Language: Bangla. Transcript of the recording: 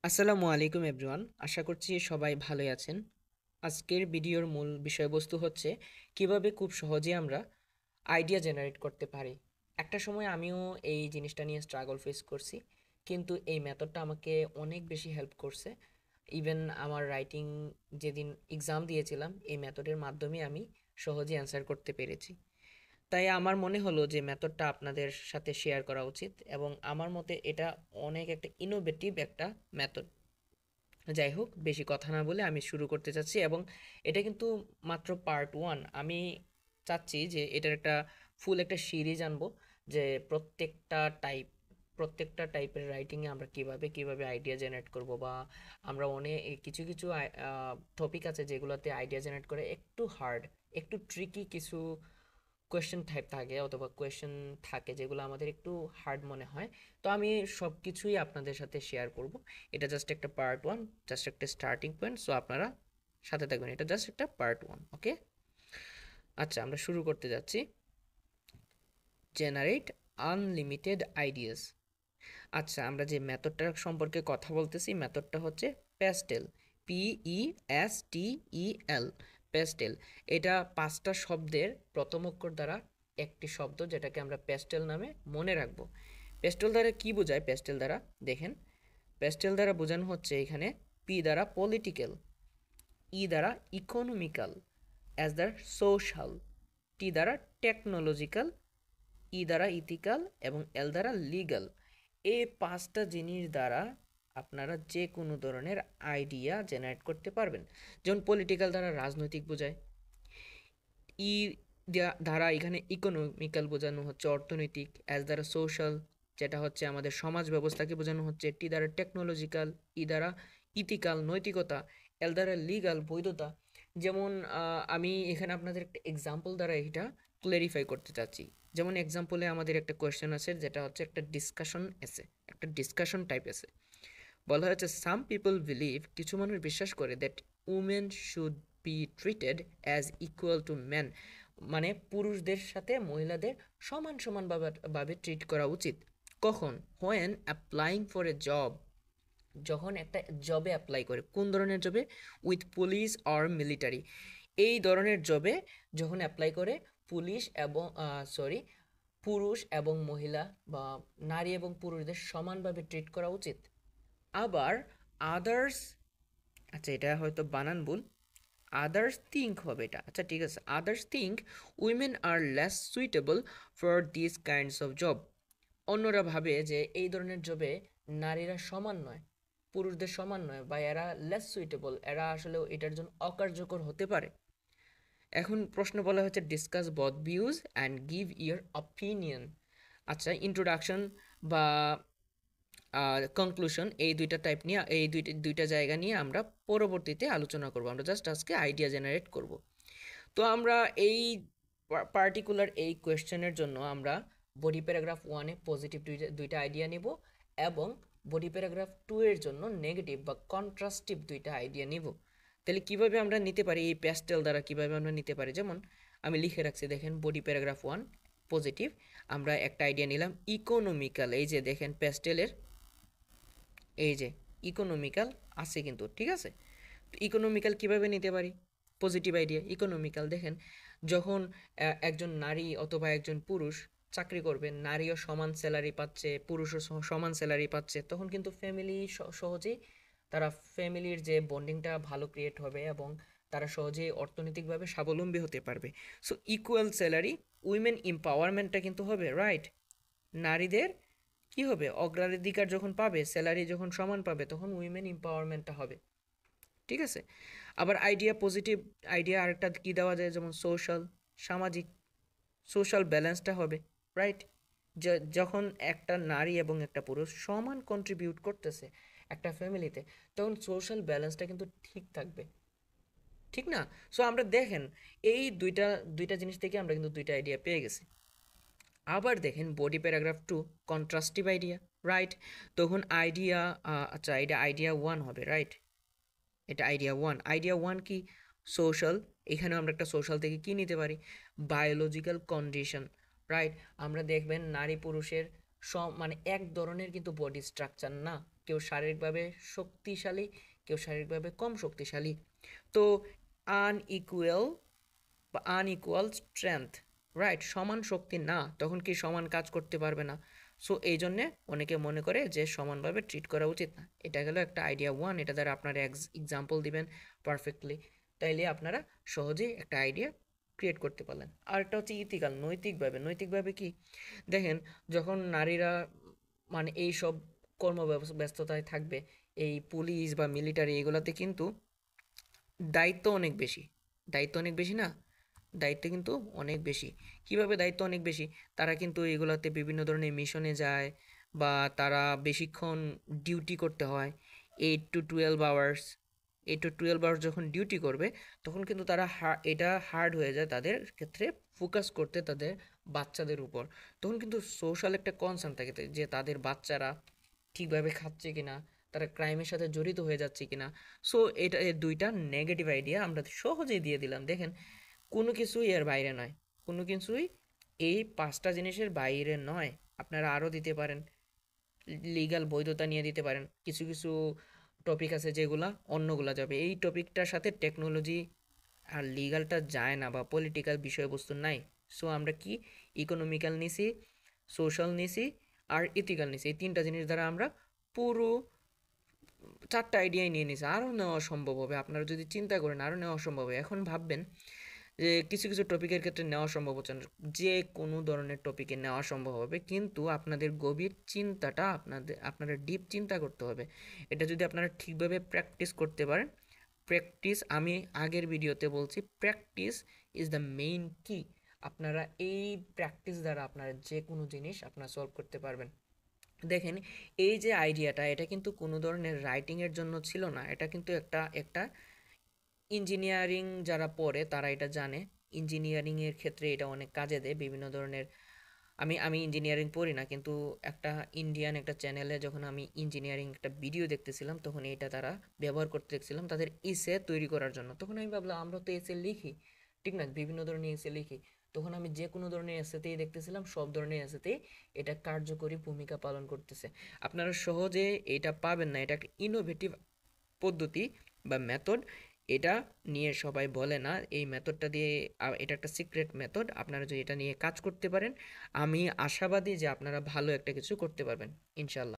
আসসালামু আলাইকুম এভরিওয়ান, আশা করছি সবাই ভালোই আছেন। আজকের ভিডিওর মূল বিষয়বস্তু হচ্ছে কিভাবে খুব সহজে আমরা আইডিয়া জেনারেট করতে পারি। একটা সময় আমিও এই জিনিসটা নিয়ে স্ট্রাগল ফেস করছি, কিন্তু এই মেথডটা আমাকে অনেক বেশি হেল্প করছে। ইভেন আমার রাইটিং যেদিন এক্সাম দিয়েছিলাম, এই মেথডের মাধ্যমে আমি সহজে অ্যান্সার করতে পেরেছি। তাই আমার মনে হলো যে মেথডটা আপনাদের সাথে শেয়ার করা উচিত, এবং আমার মতে এটা অনেক একটা ইনোভেটিভ একটা মেথড। যাই হোক, বেশি কথা না বলে আমি শুরু করতে চাচ্ছি, এবং এটা কিন্তু মাত্র পার্ট ওয়ান। আমি চাচ্ছি যে এটার একটা ফুল একটা সিরিজ আনবো, যে প্রত্যেকটা টাইপের রাইটিংয়ে আমরা কিভাবে কিভাবে আইডিয়া জেনারেট করব, বা আমরা অনেক কিছু কিছু টপিক আছে যেগুলোতে আইডিয়া জেনারেট করে একটু হার্ড, একটু ট্রিকি কিছু কোয়েশ্চেন টাইপ থাকে অথবা কোয়েশ্চেন থাকে যেগুলো আমাদের একটু হার্ড মনে হয়। তো আমি সব কিছুই আপনাদের সাথে শেয়ার করব। এটা জাস্ট একটা পার্ট ওয়ান, জাস্ট একটা স্টার্টিং পয়েন্ট। সো আপনারা সাথে থাকবেন, এটা জাস্ট একটা পার্ট ওয়ান। ওকে, আচ্ছা, আমরা শুরু করতে যাচ্ছি। Generate unlimited ideas. আচ্ছা, আমরা যে মেথডটার সম্পর্কে কথা বলতেছি, মেথডটা হচ্ছে প্যাস্টেল, PESTEL, প্যাস্টেল। এটা 5টা শব্দের প্রথম অক্ষর দ্বারা একটি শব্দ, যেটাকে আমরা প্যাস্টেল নামে মনে রাখবো। প্যাস্টেল দ্বারা কি বোঝায়? প্যাস্টেল দ্বারা দেখেন, প্যাস্টেল দ্বারা বোঝানো হচ্ছে এখানে পি দ্বারা পলিটিক্যাল, ই দ্বারা ইকোনমিক্যাল, এস দ্বারা সোশ্যাল, টি দ্বারা টেকনোলজিক্যাল, ই দ্বারা ইথিক্যাল, এবং এল দ্বারা লিগ্যাল। এই 5টা জিনিস দ্বারা আপনারা যে কোনো ধরনের আইডিয়া জেনারেট করতে পারবেন। যেমন পলিটিক্যাল দ্বারা রাজনৈতিক বোঝায়, ই দ্বারা এখানে ইকোনমিক্যাল বোঝানো হচ্ছে অর্থনৈতিক, এস দ্বারা সোশ্যাল, যেটা হচ্ছে আমাদের সমাজ ব্যবস্থাকে বোঝানো হচ্ছে, টি দ্বারা টেকনোলজিক্যাল, ই দ্বারা ইথিক্যাল নৈতিকতা, এল দ্বারা লিগাল বৈধতা। যেমন আমি এখানে আপনাদের একটা এক্সাম্পল দ্বারা এটা ক্লেরিফাই করতে চাচ্ছি। যেমন এক্সাম্পলে আমাদের একটা কোয়েশ্চেন আছে, যেটা হচ্ছে একটা ডিসকাশন এসে, একটা ডিসকাশন টাইপ এসে। বলা হয়েছে সাম পিপল বিলিভ, কিছু মানুষ বিশ্বাস করে, that women should be treated as equal to man, মানে পুরুষদের সাথে মহিলাদের সমান সমান ভাবে ট্রিট করা উচিত। কখন? When applying for a job, যখন একটা জবে অ্যাপ্লাই করে। কোন ধরনের জবে? উইথ পুলিশ অর মিলিটারি, এই ধরনের জবে যখন অ্যাপ্লাই করে পুলিশ এবং পুরুষ এবং মহিলা বা নারী এবং পুরুষদের সমানভাবে ট্রিট করা উচিত। আবার আদার্স, আচ্ছা এটা হয়তো বানান ভুল, আদার্স থিঙ্ক হবে এটা। আচ্ছা ঠিক আছে, others think women are less suitable for this kinds of job. অন্যরা ভাবে যে এই ধরনের জবে নারীরা সমান নয়, পুরুষদের সমান নয়, বা এরা লেস সুইটেবল, এরা আসলে এটার জন্য অকার্যকর হতে পারে। এখন প্রশ্ন বলা হচ্ছে discuss both views and give your opinion. আচ্ছা, ইন্ট্রোডাকশন বা কনক্লুশন, এই দুইটা টাইপ নিয়ে, এই দুইটা জায়গা নিয়ে আমরা পরবর্তীতে আলোচনা করব। আমরা জাস্ট আজকে আইডিয়া জেনারেট করব। তো আমরা এই পার্টিকুলার এই কোয়েশ্চেনের জন্য আমরা বডি প্যারাগ্রাফ ওয়ানে পজিটিভ দুইটা আইডিয়া নিব, এবং বডি প্যারাগ্রাফ টু এর জন্য নেগেটিভ বা কন্ট্রাস্টিভ দুইটা আইডিয়া নিব। তাহলে কিভাবে আমরা নিতে পারি, এই প্যাস্টেল দ্বারা কিভাবে আমরা নিতে পারি? যেমন আমি লিখে রাখছি, দেখেন বডি প্যারাগ্রাফ ওয়ান পজিটিভ, আমরা একটা আইডিয়া নিলাম ইকোনমিক্যাল। এই যে দেখেন প্যাস্টেলের এই যে ইকোনমিক্যাল আছে কিন্তু, ঠিক আছে। তো ইকোনমিক্যাল কীভাবে নিতে পারি? Positive idea economical. দেখেন, যখন একজন নারী অথবা একজন পুরুষ চাকরি করবে, নারীও সমান স্যালারি পাচ্ছে, পুরুষও সমান স্যালারি পাচ্ছে, তখন কিন্তু ফ্যামিলি সহজেই, তারা ফ্যামিলির যে বন্ডিংটা ভালো ক্রিয়েট হবে, এবং তারা সহজেই অর্থনৈতিকভাবে স্বাবলম্বী হতে পারবে। সো ইকুয়াল স্যালারি, উইমেন এম্পাওয়ারমেন্টটা কিন্তু হবে, রাইট? নারীদের কি হবে? অগ্রাধিকার যখন পাবে, স্যালারি যখন সমান পাবে, তখন উইমেন এম্পাওয়ারমেন্টটা হবে, ঠিক আছে। আবার আইডিয়া পজিটিভ আইডিয়া আরেকটা কী দেওয়া যায়, যেমন সোশ্যাল, সামাজিক, সোশ্যাল ব্যালেন্সটা হবে, রাইট? যখন একটা নারী এবং একটা পুরুষ সমান কন্ট্রিবিউট করতেছে একটা ফ্যামিলিতে, তখন সোশ্যাল ব্যালেন্সটা কিন্তু ঠিক থাকবে, ঠিক না? সো আমরা দেখেন এই দুইটা দুইটা জিনিস থেকে আমরা কিন্তু দুইটা আইডিয়া পেয়ে গেছি। আবার দেখেন body paragraph two contrastive idea, right? তখন আইডিয়া, আচ্ছা এটা আইডিয়া ওয়ান হবে, রাইট? এটা আইডিয়া ওয়ান। আইডিয়া ওয়ান কি? সোশ্যাল। এখানে আমরা একটা সোশ্যাল থেকে কি নিতে পারি? Biological condition, right? আমরা দেখবেন নারী পুরুষের মানে এক ধরনের কিন্তু বডি স্ট্রাকচার না, কেউ শারীরিকভাবে শক্তিশালী, কেউ শারীরিকভাবে কম শক্তিশালী। তো আনইকুয়াল বা আনইকুয়াল স্ট্রেংথ, রাইট, সমান শক্তি না, তখন কি সমান কাজ করতে পারবে না। সো এই জন্যে অনেকে মনে করে যে সমানভাবে ট্রিট করা উচিত না। এটা গেল একটা আইডিয়া ওয়ান, এটা দ্বারা আপনারা এক্সাম্পল দিবেন পারফেক্টলি, তাইলে আপনারা সহজেই একটা আইডিয়া ক্রিয়েট করতে পারলেন। আর একটা হচ্ছে ইথিক্যাল, নৈতিকভাবে। নৈতিকভাবে কি, দেখেন যখন নারীরা মানে এই সব ব্যস্ততায় থাকবে, এই পুলিশ বা মিলিটারি এগুলাতে কিন্তু দায়িত্ব অনেক বেশি, দায়িত্ব অনেক বেশি না, দায়িত্ব কিন্তু অনেক বেশি। কিভাবে দায়িত্ব অনেক বেশি, তারা কিন্তু এগুলাতে বিভিন্ন ধরনের মিশনে যায়, বা তারা বেশিক্ষণ ডিউটি করতে হয়, 8 to 12 আওয়ার্স। 8 to 12 আওয়ার্স যখন ডিউটি করবে, তখন কিন্তু তারা এটা হার্ড হয়ে যায় তাদের ক্ষেত্রে ফোকাস করতে তাদের বাচ্চাদের উপর। তখন কিন্তু সোশ্যাল একটা কনসার্ন থাকে যে তাদের বাচ্চারা ঠিকভাবে খাচ্ছে কিনা, তারা ক্রাইমের সাথে জড়িত হয়ে যাচ্ছে কিনা। সো এটা এই দুইটা নেগেটিভ আইডিয়া আমরা সহজেই দিয়ে দিলাম। দেখেন কোনো কিছুই এর বাইরে নয়, কোনো কিছুই এই পাঁচটা জিনিসের বাইরে নয়। আপনারা আরও দিতে পারেন, লিগ্যাল বৈধতা নিয়ে দিতে পারেন। কিছু কিছু টপিক আছে যেগুলা অন্যগুলা যাবে, এই টপিকটার সাথে টেকনোলজি আর লিগ্যালটা যায় না, বা পলিটিক্যাল বিষয়বস্তু নাই। সো আমরা কি ইকোনমিক্যাল নিছি, সোশ্যাল নিছি, আর ইথিক্যাল নিছি, এই তিনটা জিনিস দ্বারা আমরা পুরো চারটা আইডিয়াই নিয়ে নিছে। আরও নেওয়া সম্ভব হবে, আপনারা যদি চিন্তা করেন আরও নেওয়া সম্ভব হবে। এখন ভাববেন যে কিছু কিছু টপিকের ক্ষেত্রে নেওয়া সম্ভব হচ্ছে না, যে কোনো ধরনের টপিকে নেওয়া সম্ভব হবে, কিন্তু আপনাদের গভীর চিন্তাটা আপনারা ডিপ চিন্তা করতে হবে। এটা যদি আপনারা ঠিকভাবে প্র্যাকটিস করতে পারেন, প্র্যাকটিস, আমি আগের ভিডিওতে বলছি, প্র্যাকটিস ইজ দ্য মেইন কি। আপনারা এই প্র্যাকটিস দ্বারা আপনারা যে কোনো জিনিস আপনারা সলভ করতে পারবেন। দেখেন এই যে আইডিয়াটা, এটা কিন্তু কোনো ধরনের রাইটিংয়ের জন্য ছিল না, এটা কিন্তু একটা একটা ইঞ্জিনিয়ারিং যারা পড়ে তারা এটা জানে। ইঞ্জিনিয়ারিংয়ের ক্ষেত্রে এটা অনেক কাজে দেয়, বিভিন্ন ধরনের। আমি ইঞ্জিনিয়ারিং পড়ি না, কিন্তু একটা ইন্ডিয়ান একটা চ্যানেলে যখন আমি ইঞ্জিনিয়ারিং একটা ভিডিও দেখতেছিলাম, তখন এটা তারা ব্যবহার করতে দেখছিলাম তাদের এসে তৈরি করার জন্য। তখন আমি ভাবলাম আমরা তো এসে লিখি, ঠিক না, বিভিন্ন ধরনের এসে লিখি। তখন আমি যে কোনো ধরনের এসেতেই দেখতেছিলাম, সব ধরনের এসেতেই এটা কার্যকরী ভূমিকা পালন করতেছে। আপনারা সহজে এটা পাবেন না, এটা একটা ইনোভেটিভ পদ্ধতি বা মেথড। এটা নিয়ে সবাই বলে না, এই মেথডটা দিয়ে এটা একটা সিক্রেট মেথড। আপনারা যদি এটা নিয়ে কাজ করতে পারেন, আমি আশাবাদী যে আপনারা ভালো একটা কিছু করতে পারবেন ইনশাল্লাহ।